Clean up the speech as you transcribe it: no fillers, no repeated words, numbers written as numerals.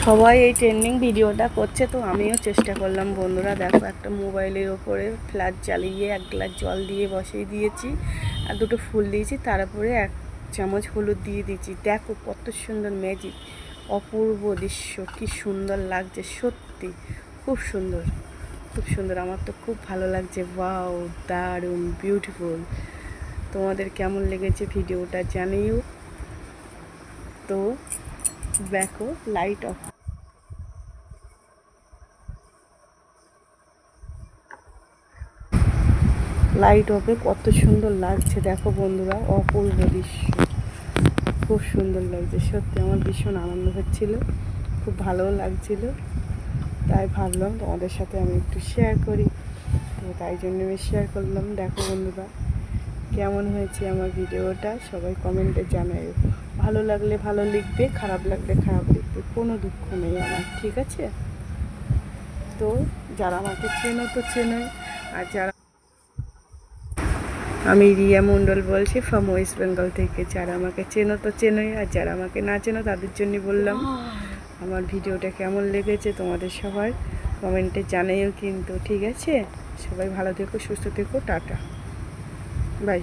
সবাই এই ট্রেন্ডিং ভিডিওটা করছে, তো আমিও চেষ্টা করলাম। বন্ধুরা দেখো, একটা মোবাইলের ওপরে ফ্ল্যাশ জ্বালিয়ে 1 গ্লাস জল দিয়ে বসিয়ে দিয়েছি, আর 2টো ফুল দিয়েছি, তারপরে 1 চামচ হলুদ দিয়ে দিয়েছি। দেখো কত সুন্দর ম্যাজিক, অপূর্ব দৃশ্য, কি সুন্দর লাগছে, সত্যি খুব সুন্দর, খুব সুন্দর। আমার তো খুব ভালো লাগছে। ওয়াও, দারুণ, বিউটিফুল। তোমাদের কেমন লেগেছে ভিডিওটা জানিও। তো দেখো, লাইট অফ, লাইট অফে কত সুন্দর লাগছে। দেখো বন্ধুরা, অপূর্ব দৃশ্য, খুব সুন্দর লাগছে। সত্যি আমার ভীষণ আনন্দ হচ্ছিল, খুব ভালোও লাগছিল। তাই ভাবলাম তোমাদের সাথে আমি একটু শেয়ার করি, তো তাই জন্য আমি শেয়ার করলাম। দেখো বন্ধুরা, কেমন হয়েছে আমার ভিডিওটা সবাই কমেন্টে জানাই। ভালো লাগলে ভালো লিখবে, খারাপ লাগলে খারাপ লিখবে, কোনো দুঃখ নেই আমার, ঠিক আছে? তো যারা আমাকে চেনো তো চেনোই, আর যারা, আমি রিয়া মণ্ডল বলছি ফ্রম ওয়েস্ট বেঙ্গল থেকে। যারা আমাকে চেনো তো চেনোই, আর যারা আমাকে না চেনো তাদের জন্য বললাম আমার ভিডিওটা কেমন লেগেছে তোমাদের সবার কমেন্টে জানাইও কিন্তু, ঠিক আছে? সবাই ভালো থেকো, সুস্থ থেকো, টাটা, বাই।